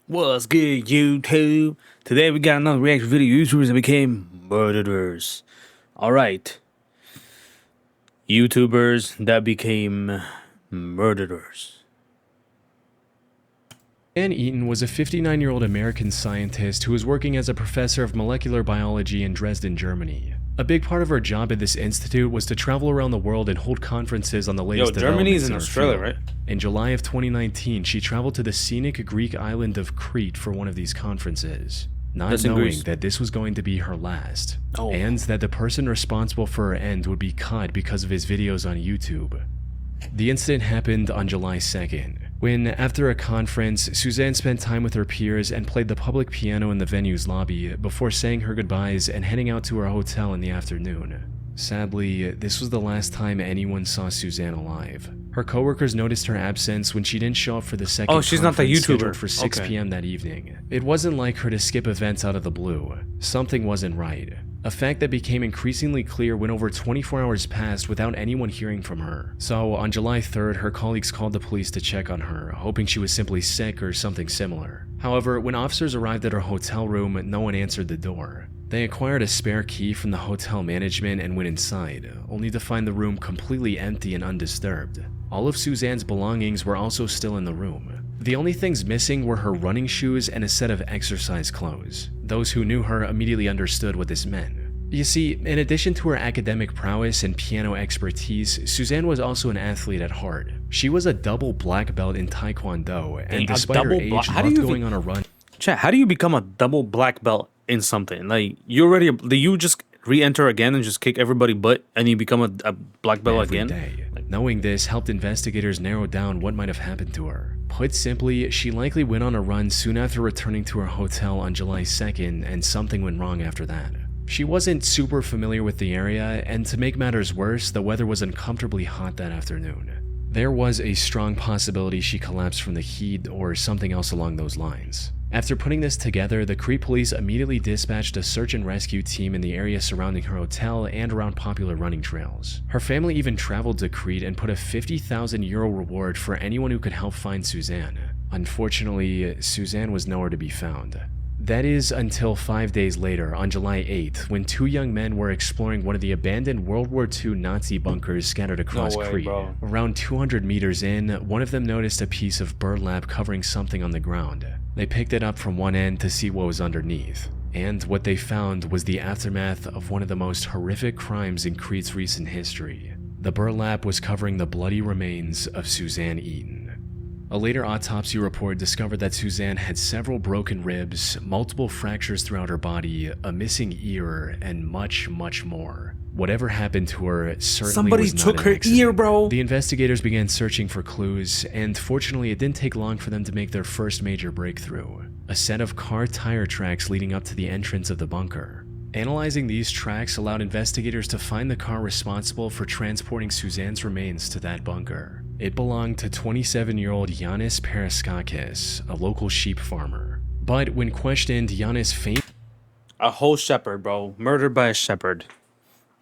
What's good, YouTube? Today we got another reaction video. YouTubers that became murderers. Alright. YouTubers that became murderers. Suzanne Eaton was a 59-year-old American scientist who was working as a professor of molecular biology in Dresden, Germany. A big part of her job at this institute was to travel around the world and hold conferences on the latest Germany's developments in her Australia, field. right? In July of 2019, she traveled to the scenic Greek island of Crete for one of these conferences, not knowing that this was going to be her last, and that the person responsible for her end would be caught because of his videos on YouTube. The incident happened on July 2nd, when, after a conference, Suzanne spent time with her peers and played the public piano in the venue's lobby before saying her goodbyes and heading out to her hotel in the afternoon. Sadly, this was the last time anyone saw Suzanne alive. Her coworkers noticed her absence when she didn't show up for the second she's not the YouTuber scheduled for 6 p.m. that evening. It wasn't like her to skip events out of the blue. Something wasn't right. A fact that became increasingly clear when over 24 hours passed without anyone hearing from her. So, on July 3rd, her colleagues called the police to check on her, hoping she was simply sick or something similar. However, when officers arrived at her hotel room, no one answered the door. They acquired a spare key from the hotel management and went inside, only to find the room completely empty and undisturbed. All of Suzanne's belongings were also still in the room. The only things missing were her running shoes and a set of exercise clothes. Those who knew her immediately understood what this meant. You see, in addition to her academic prowess and piano expertise, Suzanne was also an athlete at heart. She was a double black belt in Taekwondo, and despite her age, loved going on a run. Chat, how do you become a double black belt in something? Like, do you just re-enter again and just kick everybody butt and you become a black belt again? Day. Knowing this helped investigators narrow down what might have happened to her. Put simply, she likely went on a run soon after returning to her hotel on July 2nd, and something went wrong after that. She wasn't super familiar with the area, and to make matters worse, the weather was uncomfortably hot that afternoon. There was a strong possibility she collapsed from the heat or something else along those lines. After putting this together, the Crete police immediately dispatched a search and rescue team in the area surrounding her hotel and around popular running trails. Her family even traveled to Crete and put a €50,000 reward for anyone who could help find Suzanne. Unfortunately, Suzanne was nowhere to be found. That is until 5 days later, on July 8th, when two young men were exploring one of the abandoned World War II Nazi bunkers scattered across Crete. Around 200 meters in, one of them noticed a piece of burlap covering something on the ground. They picked it up from one end to see what was underneath, and what they found was the aftermath of one of the most horrific crimes in Crete's recent history. The burlap was covering the bloody remains of Suzanne Eaton. A later autopsy report discovered that Suzanne had several broken ribs, multiple fractures throughout her body, a missing ear, and much, much more. Whatever happened to her certainly was not an accident. Somebody took her ear, bro. The investigators began searching for clues, and fortunately it didn't take long for them to make their first major breakthrough. A set of car tire tracks leading up to the entrance of the bunker. Analyzing these tracks allowed investigators to find the car responsible for transporting Suzanne's remains to that bunker. It belonged to 27-year-old Yanis Paraskakis, a local sheep farmer. But when questioned, Yanis feigned a whole shepherd, bro. Murdered by a shepherd.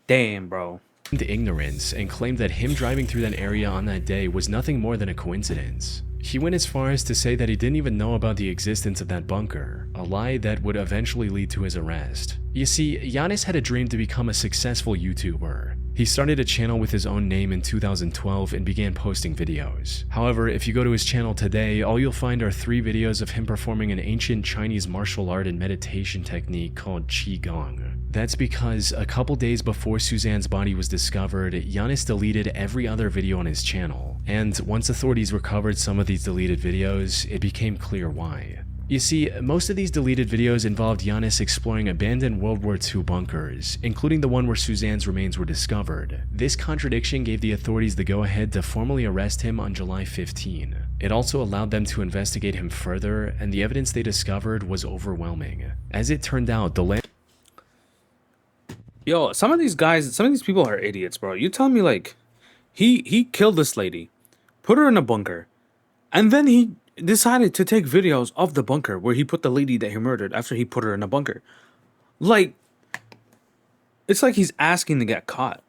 Damn, bro. Ignorance and claimed that him driving through that area on that day was nothing more than a coincidence. He went as far as to say that he didn't even know about the existence of that bunker, a lie that would eventually lead to his arrest. You see, Yanis had a dream to become a successful YouTuber. He started a channel with his own name in 2012 and began posting videos. However, if you go to his channel today, all you'll find are 3 videos of him performing an ancient Chinese martial art and meditation technique called Qigong. That's because a couple days before Suzanne's body was discovered, Yanis deleted every other video on his channel. And once authorities recovered some of these deleted videos, it became clear why. You see, most of these deleted videos involved Yanis exploring abandoned World War II bunkers, including the one where Suzanne's remains were discovered. This contradiction gave the authorities the go-ahead to formally arrest him on July 15. It also allowed them to investigate him further, and the evidence they discovered was overwhelming. As it turned out, Yo, some of these people are idiots, bro. You tell me, like, he killed this lady, put her in a bunker, and then he decided to take videos of the bunker where he put the lady that he murdered after he put her in a bunker. Like, it's like he's asking to get caught.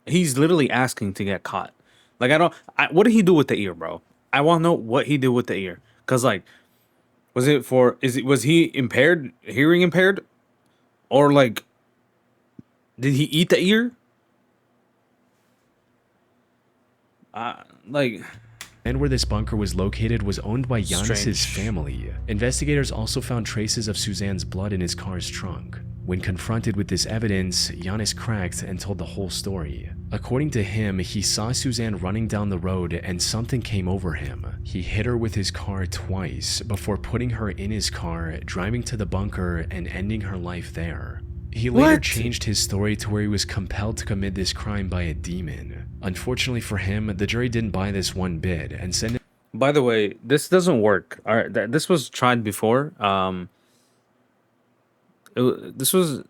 He's literally asking to get caught. Like, what did he do with the ear, bro? I want to know what he did with the ear. Because, like, Was it for? Was he impaired, hearing impaired, or like did he eat the ear? Like And where this bunker was located was owned by Giannis's strange. family. Investigators also found traces of Suzanne's blood in his car's trunk. When confronted with this evidence, Giannis cracked and told the whole story. According to him, he saw Suzanne running down the road and something came over him. He hit her with his car twice before putting her in his car, driving to the bunker, and ending her life there. He later What? changed his story to where he was compelled to commit this crime by a demon. Unfortunately for him, the jury didn't buy this one bit and sent him. By the way, this doesn't work. All right, this was tried before. This was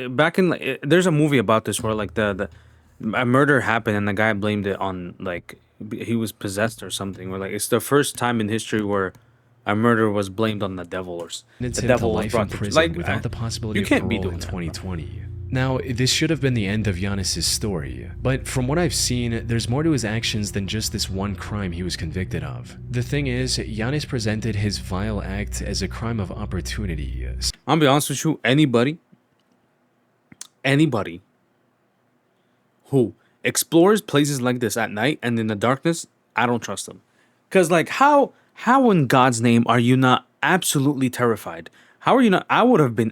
back in like there's a movie about this where like the a murder happened and the guy blamed it on like he was possessed or something. Where like it's the first time in history where a murder was blamed on the devil or sentenced the him to devil was life in brought to prison like without the possibility you of can't be parole doing in that, bro. 2020. Now, this should have been the end of Giannis's story, but from what I've seen, there's more to his actions than just this one crime he was convicted of. The thing is, Giannis presented his vile act as a crime of opportunity. I'll be honest with you, anybody who explores places like this at night and in the darkness, I don't trust them. Cause like how in God's name are you not absolutely terrified? How are you not? I would have been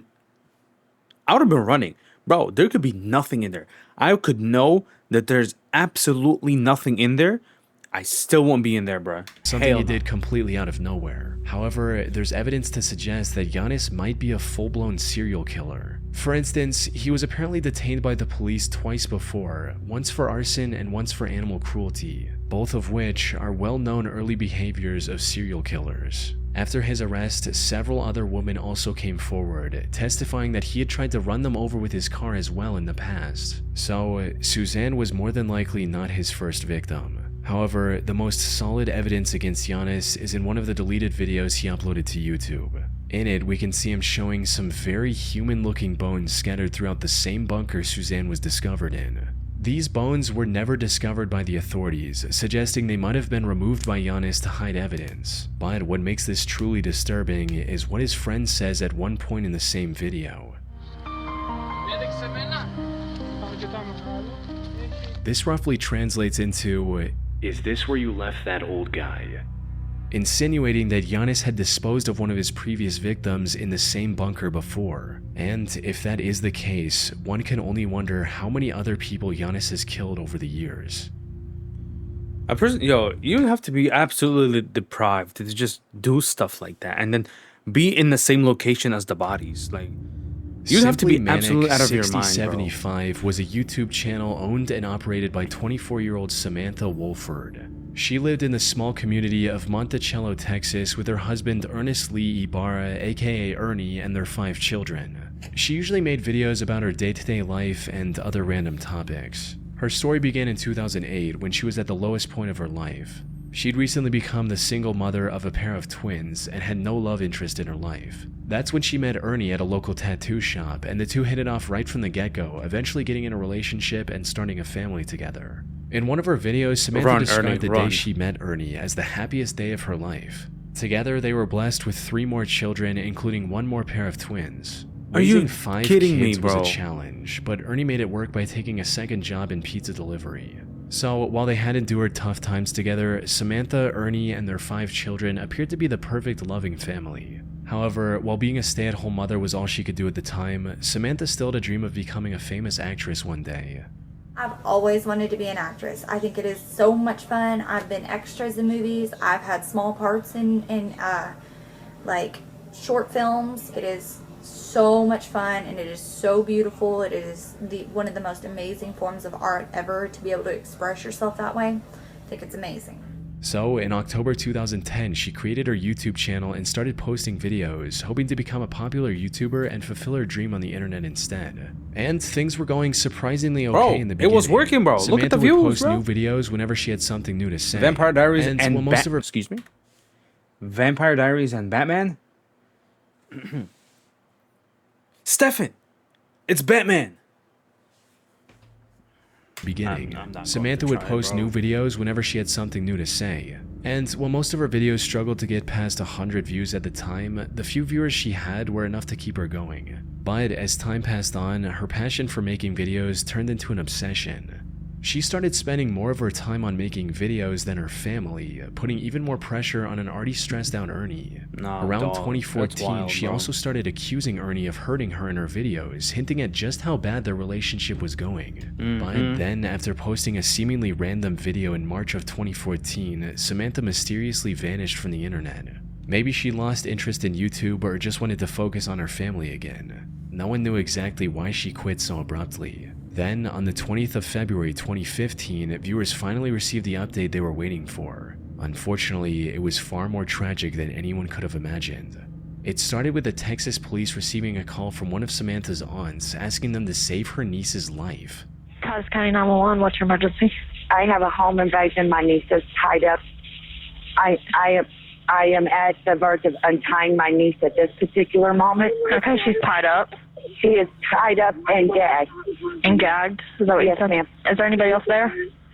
running. Bro, there could be nothing in there. I could know that there's absolutely nothing in there. I still won't be in there, bro. Something Hell he no. did completely out of nowhere. However, there's evidence to suggest that Giannis might be a full-blown serial killer. For instance, he was apparently detained by the police twice before, once for arson and once for animal cruelty, both of which are well-known early behaviors of serial killers. After his arrest, several other women also came forward, testifying that he had tried to run them over with his car as well in the past. So, Suzanne was more than likely not his first victim. However, the most solid evidence against Giannis is in one of the deleted videos he uploaded to YouTube. In it, we can see him showing some very human-looking bones scattered throughout the same bunker Suzanne was discovered in. These bones were never discovered by the authorities, suggesting they might have been removed by Giannis to hide evidence. But what makes this truly disturbing is what his friend says at one point in the same video. This roughly translates into, "Is this where you left that old guy?" Insinuating that Giannis had disposed of one of his previous victims in the same bunker before. And if that is the case, one can only wonder how many other people Giannis has killed over the years. You have to be absolutely deprived to just do stuff like that and then be in the same location as the bodies. Like, you'd have to be absolutely out of your mind, bro. 6075 was a YouTube channel owned and operated by 24-year-old Samantha Wolford. She lived in the small community of Monticello, Texas with her husband Ernest Lee Ibarra, aka Ernie, and their 5 children. She usually made videos about her day-to-day life and other random topics. Her story began in 2008 when she was at the lowest point of her life. She'd recently become the single mother of a pair of twins and had no love interest in her life. That's when she met Ernie at a local tattoo shop, and the two hit it off right from the get-go, eventually getting in a relationship and starting a family together. In one of her videos, Samantha described the day she met Ernie as the happiest day of her life. Together, they were blessed with 3 more children, including 1 more pair of twins. Raising 5 kids was a challenge, but Ernie made it work by taking a second job in pizza delivery. So, while they had endured tough times together, Samantha, Ernie, and their 5 children appeared to be the perfect loving family. However, while being a stay-at-home mother was all she could do at the time, Samantha still had a dream of becoming a famous actress one day. I've always wanted to be an actress. I think it is so much fun. I've been extras in movies. I've had small parts in like short films. It is so much fun and it is so beautiful. It is one of the most amazing forms of art ever to be able to express yourself that way. I think it's amazing. So, in October 2010, she created her YouTube channel and started posting videos, hoping to become a popular YouTuber and fulfill her dream on the internet instead. And things were going surprisingly okay in the beginning. It was working, bro. Samantha Look at the would views, post bro. new videos whenever she had something new to say. Vampire Diaries and while most of her excuse me? Vampire Diaries and Batman? Stefan! It's Batman! beginning. I'm not Samantha going would to try, post bro. new videos whenever she had something new to say. And while most of her videos struggled to get past 100 views at the time, the few viewers she had were enough to keep her going. But as time passed on, her passion for making videos turned into an obsession. She started spending more of her time on making videos than her family, putting even more pressure on an already stressed out Ernie. Nah, Around dog, 2014, that's wild, she bro. also started accusing Ernie of hurting her in her videos, hinting at just how bad their relationship was going. But then, after posting a seemingly random video in March of 2014, Samantha mysteriously vanished from the internet. Maybe she lost interest in YouTube or just wanted to focus on her family again. No one knew exactly why she quit so abruptly. Then, on the 20th of February 2015, viewers finally received the update they were waiting for. Unfortunately, it was far more tragic than anyone could have imagined. It started with the Texas police receiving a call from one of Samantha's aunts asking them to save her niece's life. Taos County 911, what's your emergency? I have a home invasion. My niece is tied up. I am at the verge of untying my niece at this particular moment. Okay, she's tied up She is tied up and gagged. and gagged. Is that what you Yes, said? ma'am. Is there anybody else there?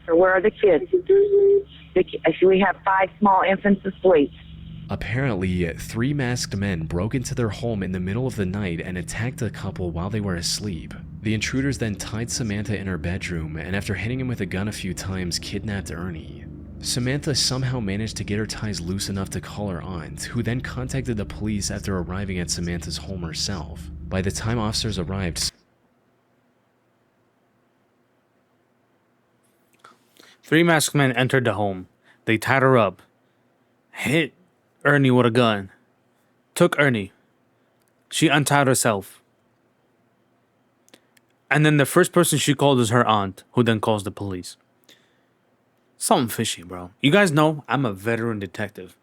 Where are the kids? We have 5 small infants asleep. Apparently, 3 masked men broke into their home in the middle of the night and attacked the couple while they were asleep. The intruders then tied Samantha in her bedroom and after hitting him with a gun a few times, kidnapped Ernie. Samantha somehow managed to get her ties loose enough to call her aunt, who then contacted the police after arriving at Samantha's home herself. By the time officers arrived, 3 masked men entered the home. They tied her up, hit Ernie with a gun, took Ernie. She untied herself. And then the first person she called is her aunt, who then calls the police. Something fishy, bro. You guys know I'm a veteran detective.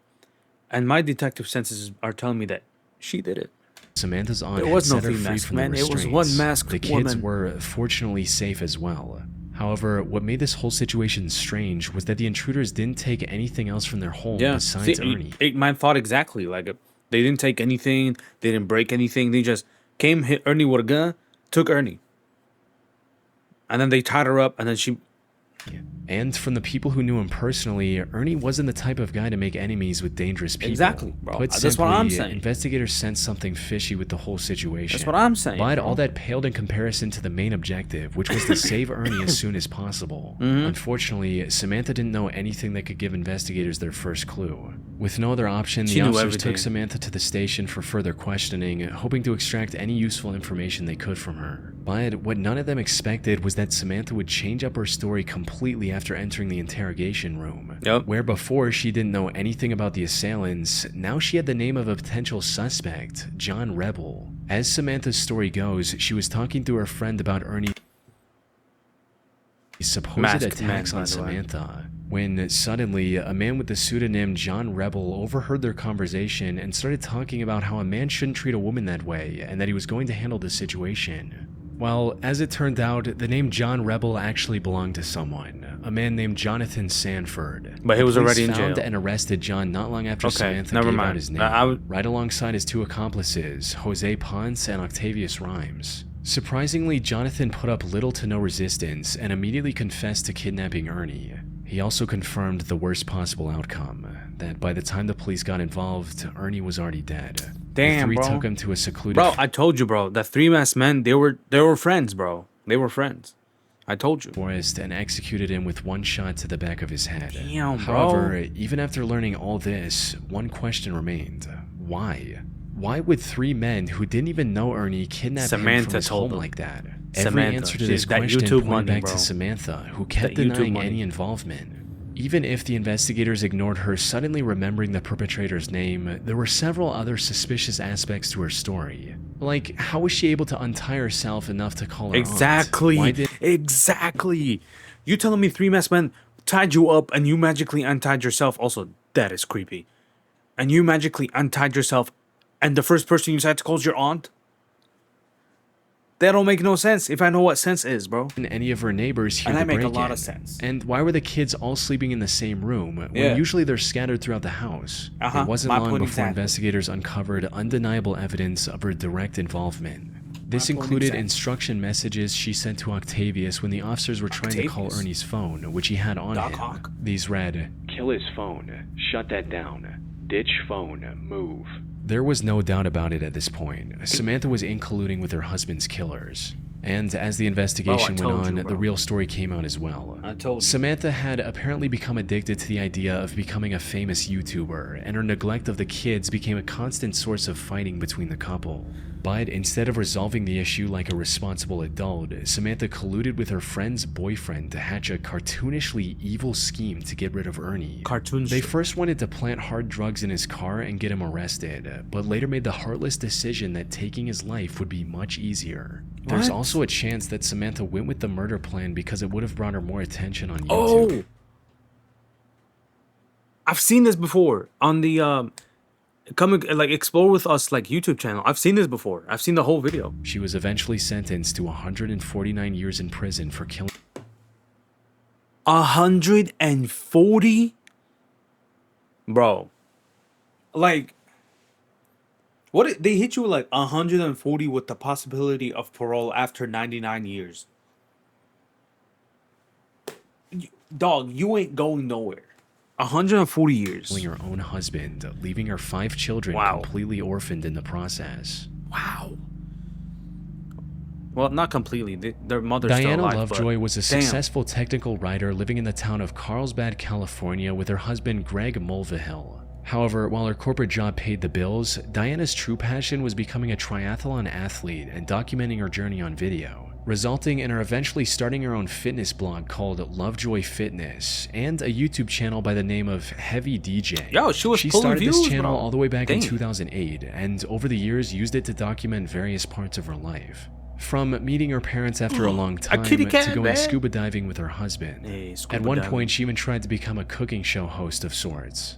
And my detective senses are telling me that she did it. Samantha's aunt There had was no set her 3 free masked from the men. It was restraints. one masked The kids woman. were fortunately safe as well. However, what made this whole situation strange was that the intruders didn't take anything else from their home besides Ernie. My thought exactly. Like, they didn't take anything. They didn't break anything. They just came, hit Ernie with a gun, took Ernie. And then they tied her up, and then she... And from the people who knew him personally, Ernie wasn't the type of guy to make enemies with dangerous people. Exactly, bro. Put That's what I'm simply, saying. Investigators sensed something fishy with the whole situation. That's what I'm saying, But bro. all that paled in comparison to the main objective, which was to save Ernie as soon as possible. Mm-hmm. Unfortunately, Samantha didn't know anything that could give investigators their first clue. With no other option, She the knew officers everything. took Samantha to the station for further questioning, hoping to extract any useful information they could from her. But what none of them expected was that Samantha would change up her story completely after entering the interrogation room. Yep. Where before she didn't know anything about the assailants, now she had the name of a potential suspect, John Rebel. As Samantha's story goes, she was talking to her friend about Ernie's supposed Masked man, attacks by on the way. Samantha, when suddenly a man with the pseudonym John Rebel overheard their conversation and started talking about how a man shouldn't treat a woman that way and that he was going to handle the situation. Well, as it turned out, the name John Rebel actually belonged to someone, a man named Jonathan Sanford. But he was The police already in found jail. and arrested John not long after Okay, Samantha never gave out mind. his name, I would- right alongside his 2 accomplices, Jose Ponce and Octavius Rhymes. Surprisingly, Jonathan put up little to no resistance and immediately confessed to kidnapping Ernie. He also confirmed the worst possible outcome, that by the time the police got involved, Ernie was already dead. Damn, the 3 bro. took him to a secluded... Bro, I told you, bro. The 3 masked men, they were friends, bro. They were friends. I told you. forest and executed him with 1 shot to the back of his head. Damn, bro. However, even after learning all this, one question remained. Why? Why would 3 men who didn't even know Ernie kidnap him Samantha from his told home them. like that? Every Samantha. answer to She- this that question YouTube pointed money, back bro. to Samantha, who kept That YouTube denying money. any involvement. Even if the investigators ignored her suddenly remembering the perpetrator's name, there were several other suspicious aspects to her story. Like, how was she able to untie herself enough to call her aunt? Exactly. Why did Exactly. You telling me 3 masked men tied you up and you magically untied yourself? Also, that is creepy. And you magically untied yourself and the first person you decided to call is your aunt? That don't make no sense if I know what sense is, bro. any of her neighbors hear And the that make a break-in? lot of sense. And why were the kids all sleeping in the same room when Yeah. usually they're scattered throughout the house? Uh-huh, It wasn't my long point before exactly. investigators uncovered undeniable evidence of her direct involvement. This Not one included exact. instruction messages she sent to Octavius when the officers were trying to call Octavius? Ernie's phone, which he had on Doc him. Hawk. These read, "Kill his phone. Shut that down. Ditch phone. Move." There was no doubt about it at this point. Samantha was in colluding with her husband's killers. And as the investigation went told on, you, the bro. real story came out as well. I told you. Samantha had apparently become addicted to the idea of becoming a famous YouTuber, and her neglect of the kids became a constant source of fighting between the couple. But instead of resolving the issue like a responsible adult, Samantha colluded with her friend's boyfriend to hatch a cartoonishly evil scheme to get rid of Ernie. Cartoon They shit. first wanted to plant hard drugs in his car and get him arrested, but later made the heartless decision that taking his life would be much easier. There's What? also a chance that Samantha went with the murder plan because it would have brought her more attention on YouTube. Oh, I've seen this before on the come like explore with us like YouTube channel. I've seen this before. I've seen the whole video. She was eventually sentenced to 149 years in prison for killing 140, bro. Like, they hit you with like 140 with the possibility of parole after 99 years. Dog, you ain't going nowhere. 140 years. her own husband, leaving her 5 children Wow. completely orphaned in the process. Wow. Well, not completely. Their mother's still Diana alive. Lovejoy was a damn. successful technical writer living in the town of Carlsbad, California with her husband Greg Mulvihill. However, while her corporate job paid the bills, Diana's true passion was becoming a triathlon athlete and documenting her journey on video, resulting in her eventually starting her own fitness blog called Lovejoy Fitness and a YouTube channel by the name of Heavy DJ. Yo, she was pulling started this views, channel bro. all the way back in Dang. 2008 and over the years used it to document various parts of her life. From meeting her parents after a long time kitty cat, to going man. scuba diving with her husband. Hey, scuba At one diving. point, she even tried to become a cooking show host of sorts.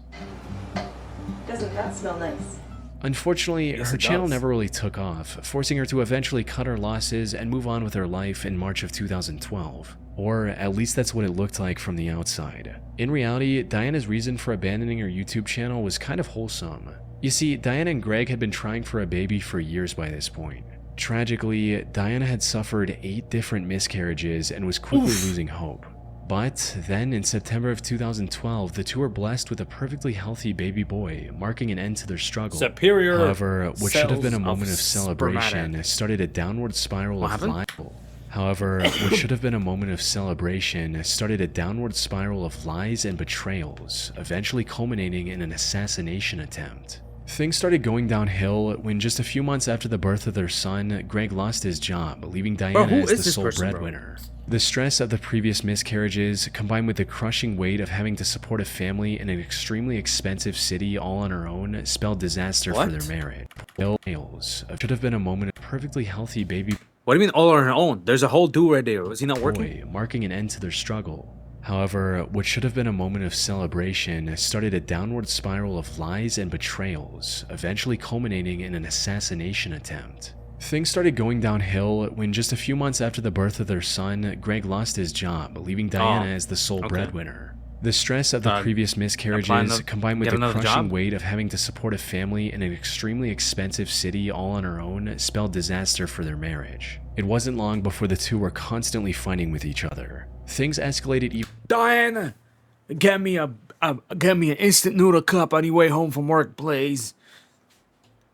Doesn't that smell nice? Unfortunately, Yes, her it channel does. never really took off, forcing her to eventually cut her losses and move on with her life in March of 2012. Or at least that's what it looked like from the outside. In reality, Diana's reason for abandoning her YouTube channel was kind of wholesome. You see, Diana and Greg had been trying for a baby for years by this point. Tragically, Diana had suffered 8 different miscarriages and was quickly losing hope. But then in September of 2012, the two were blessed with a perfectly healthy baby boy, marking an end to their struggle. Superior. However, what should have been a cells moment of celebration spermata. started a downward spiral What of happened? lies. However, what should have been a moment of celebration started a downward spiral of lies and betrayals, eventually culminating in an assassination attempt. Things started going downhill when just a few months after the birth of their son, Greg lost his job, leaving Diana who as is the this sole person, bro? breadwinner. The stress of the previous miscarriages, combined with the crushing weight of having to support a family in an extremely expensive city all on her own, spelled disaster for What? their marriage. Should have been a moment of perfectly healthy baby What do you mean all on her own? There's a whole dude right there. Was he not working? boy, marking an end to their struggle. However, what should have been a moment of celebration started a downward spiral of lies and betrayals, eventually culminating in an assassination attempt. Things started going downhill when just a few months after the birth of their son, Greg lost his job, leaving Diana as the sole okay. breadwinner. The stress of the previous apply miscarriages, to combined with get the another crushing job? weight of having to support a family in an extremely expensive city all on her own, spelled disaster for their marriage. It wasn't long before the two were constantly fighting with each other. Things escalated even Diana, get me an instant noodle cup on your way home from work, please.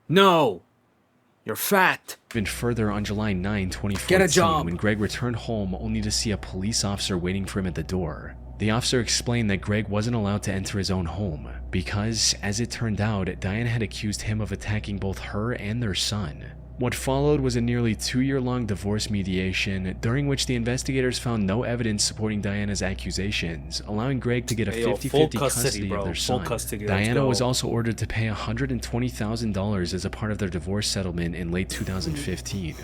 No, you're fat. further on July 9, 2014, Get a job. when Greg returned home only to see a police officer waiting for him at the door. The officer explained that Greg wasn't allowed to enter his own home because, as it turned out, Diana had accused him of attacking both her and their son. What followed was a nearly 2-year-long divorce mediation, during which the investigators found no evidence supporting Diana's accusations, allowing Greg to get a Hey, yo, 50-50 full custody, custody, of bro. their Full son. custody, let's Diana go. was also ordered to pay $120,000 as a part of their divorce settlement in late 2015.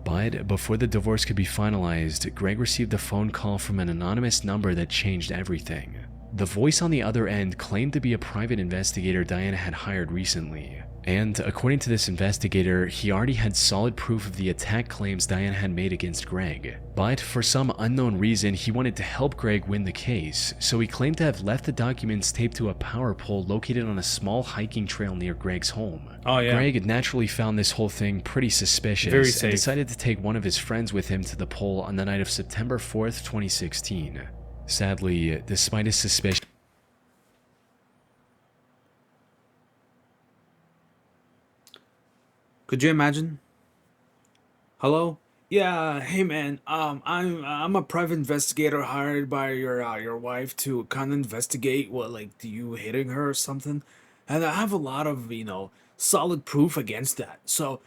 But before the divorce could be finalized, Greg received a phone call from an anonymous number that changed everything. The voice on the other end claimed to be a private investigator Diana had hired recently. And according to this investigator, he already had solid proof of the attack claims Diana had made against Greg. But for some unknown reason, he wanted to help Greg win the case, so he claimed to have left the documents taped to a power pole located on a small hiking trail near Greg's home. Oh, yeah. Greg naturally found this whole thing pretty suspicious Very safe. and decided to take one of his friends with him to the pole on the night of September 4th, 2016. Sadly, despite his suspicion, Could you imagine? Hello? Yeah, hey man, I'm a private investigator hired by your wife to kind of investigate what, like, you hitting her or something, and I have a lot of, solid proof against that. So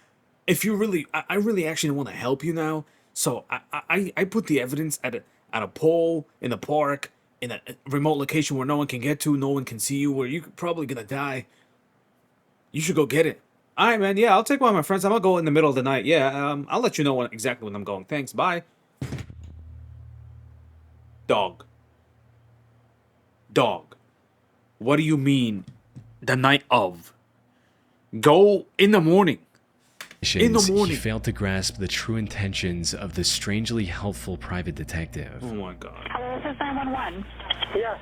if you really, I really actually want to help you now. So I put the evidence at a pole in the park in a remote location where no one can get to, no one can see you, where you're probably gonna die. You should go get it. All right, man. Yeah, I'll take one of my friends. I'm gonna go in the middle of the night. Yeah, I'll let you know exactly when I'm going. Thanks. Bye. Dog. What do you mean, the night of? Go in the morning. he failed to grasp the true intentions of the strangely helpful private detective. Oh my god. Hello, this is 911. Yeah.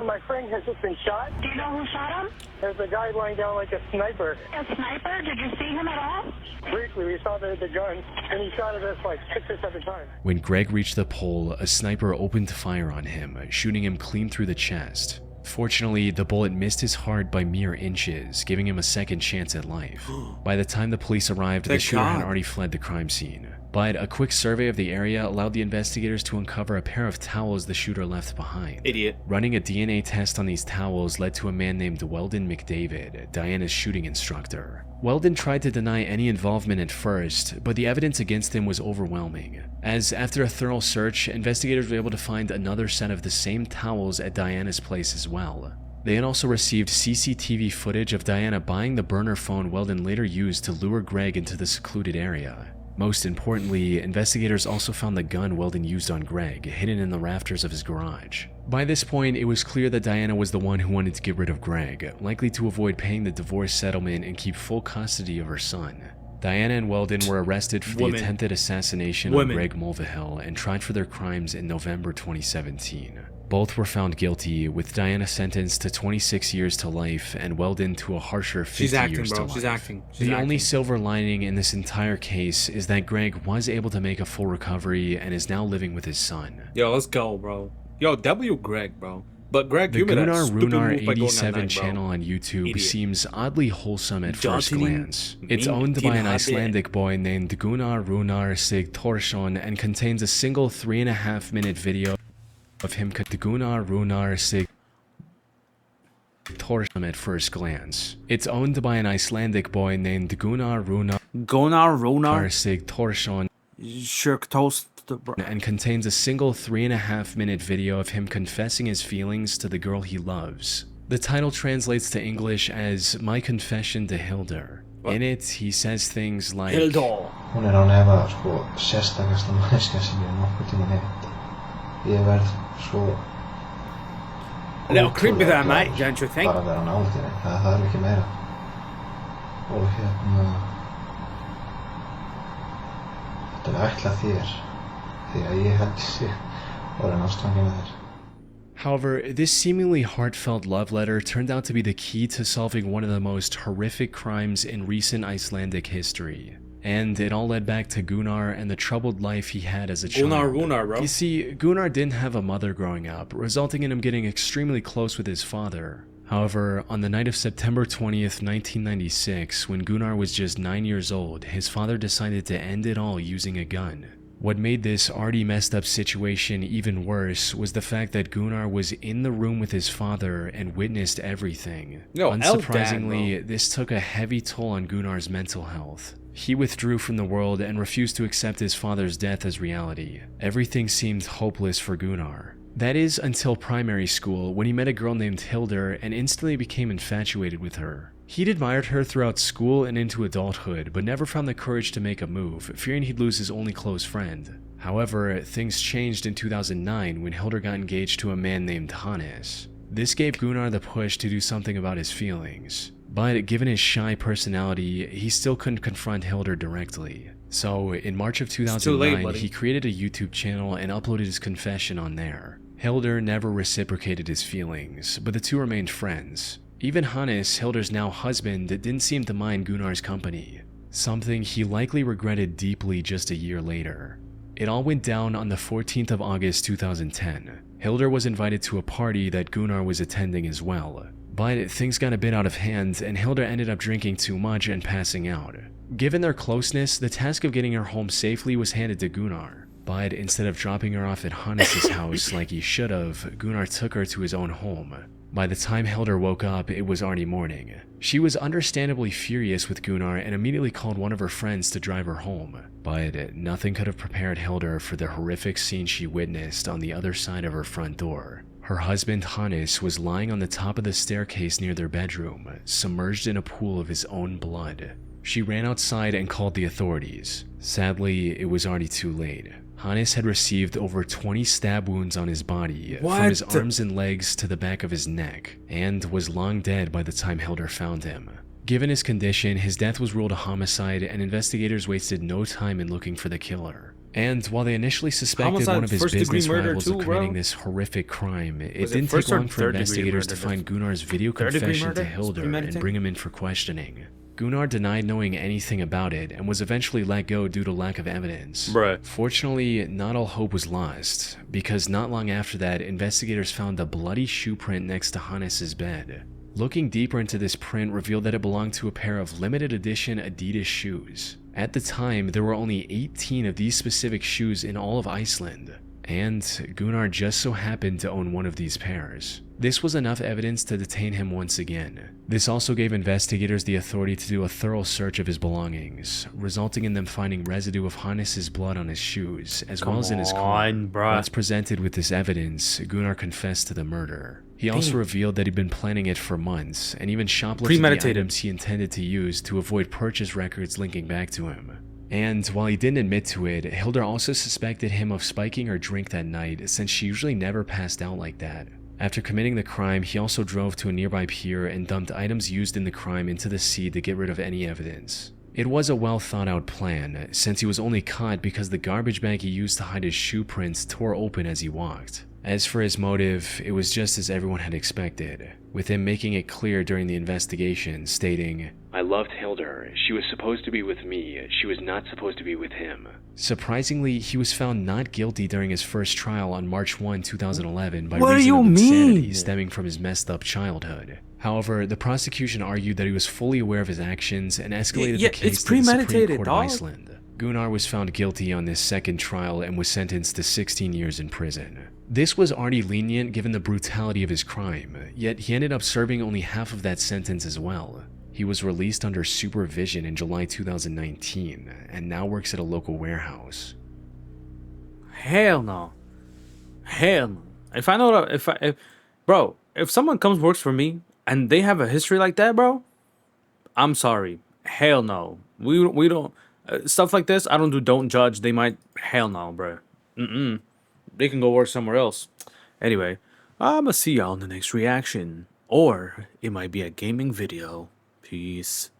My friend has just been shot. Do you know who shot him? There's a guy lying down like a sniper. A sniper? Did you see him at all? Briefly, we saw the gun, and he shot at us like 6 or 7 times. When Greg reached the pole, a sniper opened fire on him, shooting him clean through the chest. Fortunately, the bullet missed his heart by mere inches, giving him a second chance at life. By the time the police arrived, the shooter had already fled the crime scene. But a quick survey of the area allowed the investigators to uncover a pair of towels the shooter left behind. Idiot. Running a DNA test on these towels led to a man named Weldon McDavid, Diana's shooting instructor. Weldon tried to deny any involvement at first, but the evidence against him was overwhelming, as after a thorough search, investigators were able to find another set of the same towels at Diana's place as well. They had also received CCTV footage of Diana buying the burner phone Weldon later used to lure Greg into the secluded area. Most importantly, investigators also found the gun Weldon used on Greg, hidden in the rafters of his garage. By this point, it was clear that Diana was the one who wanted to get rid of Greg, likely to avoid paying the divorce settlement and keep full custody of her son. Diana and Weldon were arrested for the attempted assassination of Greg Mulvihill and tried for their crimes in November 2017. Both were found guilty, with Diana sentenced to 26 years to life and Weldon to a harsher 50 years to life. She's acting. The only silver lining in this entire case is that Greg was able to make a full recovery and is now living with his son. Yo, let's go, bro. Yo, W Greg, bro. But Greg, the you made that Gunnar stupid Runar move by going 87 that night, bro. channel on YouTube Idiot. seems oddly wholesome at first glance. It's Min owned by an Tinade. Icelandic boy named Gunnar Runar Sigthorsson and contains a single 3.5-minute video of him. Gunnar Runar Sigthorsson at first glance. It's owned by an Icelandic boy named Gunnar Runar Sigthorsson Shirk toast. and contains a single 3.5-minute video of him confessing his feelings to the girl he loves. The title translates to English as My Confession to Hildur. In it, he says things like, Hildur. Hún án efa sérstakasta manneskja sem ég nokkuð tímann hitt. Ég verð svo A little creepy there, mate, don't you think? Bara að vera nálægt henni, það þarf ekki meira. Og þetta ætlað þér, því að ég held sig orðin ástfangin af þér. However, this seemingly heartfelt love letter turned out to be the key to solving one of the most horrific crimes in recent Icelandic history. And it all led back to Gunnar and the troubled life he had as a child. Gunnar, bro. You see, Gunnar didn't have a mother growing up, resulting in him getting extremely close with his father. However, on the night of September 20th, 1996, when Gunnar was just 9 years old, his father decided to end it all using a gun. What made this already messed up situation even worse was the fact that Gunnar was in the room with his father and witnessed everything. Yo, Unsurprisingly, Dad, this took a heavy toll on Gunnar's mental health. He withdrew from the world and refused to accept his father's death as reality. Everything seemed hopeless for Gunnar. That is until primary school, when he met a girl named Hildur and instantly became infatuated with her. He'd admired her throughout school and into adulthood, but never found the courage to make a move, fearing he'd lose his only close friend. However, things changed in 2009 when Hildur got engaged to a man named Hannes. This gave Gunnar the push to do something about his feelings. But given his shy personality, he still couldn't confront Hilder directly. So in March of 2009, he created a YouTube channel and uploaded his confession on there. Hilder never reciprocated his feelings, but the two remained friends. Even Hannes, Hilder's now husband, didn't seem to mind Gunnar's company, something he likely regretted deeply just a year later. It all went down on the 14th of August 2010. Hilder was invited to a party that Gunnar was attending as well. But things got a bit out of hand and Hilder ended up drinking too much and passing out. Given their closeness, the task of getting her home safely was handed to Gunnar. But instead of dropping her off at Hannes' house like he should have, Gunnar took her to his own home. By the time Hilder woke up, it was already morning. She was understandably furious with Gunnar and immediately called one of her friends to drive her home. But nothing could have prepared Hilder for the horrific scene she witnessed on the other side of her front door. Her husband Hannes was lying on the top of the staircase near their bedroom, submerged in a pool of his own blood. She ran outside and called the authorities. Sadly, it was already too late. Hannes had received over 20 stab wounds on his body, from his arms and legs to the back of his neck, and was long dead by the time Hilder found him. Given his condition, his death was ruled a homicide and investigators wasted no time in looking for the killer. And while they initially suspected one of his business rivals of committing this horrific crime, it didn't take long for investigators to find Gunnar's video confession to Hilder and bring him in for questioning. Gunnar denied knowing anything about it and was eventually let go due to lack of evidence. Fortunately, not all hope was lost, because not long after that, investigators found a bloody shoe print next to Hannes' bed. Looking deeper into this print revealed that it belonged to a pair of limited edition Adidas shoes. At the time, there were only 18 of these specific shoes in all of Iceland, and Gunnar just so happened to own one of these pairs. This was enough evidence to detain him once again. This also gave investigators the authority to do a thorough search of his belongings, resulting in them finding residue of Hannes' blood on his shoes, as well as in his car. Once presented with this evidence, Gunnar confessed to the murder. He also revealed that he'd been planning it for months, and even shoplifted the items he intended to use to avoid purchase records linking back to him. And while he didn't admit to it, Hilder also suspected him of spiking her drink that night, since she usually never passed out like that. After committing the crime, he also drove to a nearby pier and dumped items used in the crime into the sea to get rid of any evidence. It was a well thought out plan, since he was only caught because the garbage bag he used to hide his shoe prints tore open as he walked. As for his motive, it was just as everyone had expected, with him making it clear during the investigation, stating, "I loved Hilder. She was supposed to be with me. She was not supposed to be with him." Surprisingly, he was found not guilty during his first trial on March 1, 2011 by reason of insanity stemming from his messed up childhood. However, the prosecution argued that he was fully aware of his actions and escalated the case to the Supreme Court of Iceland. Gunnar was found guilty on this second trial and was sentenced to 16 years in prison. This was already lenient given the brutality of his crime, yet he ended up serving only half of that sentence as well. He was released under supervision in July 2019 and now works at a local warehouse. Hell no. Hell no. If I know that, bro, if someone works for me and they have a history like that, bro, I'm sorry. Hell no. We don't, stuff like this, I don't do don't judge. They might, hell no, bro. They can go work somewhere else. Anyway, I'ma see y'all in the next reaction. Or it might be a gaming video. Peace.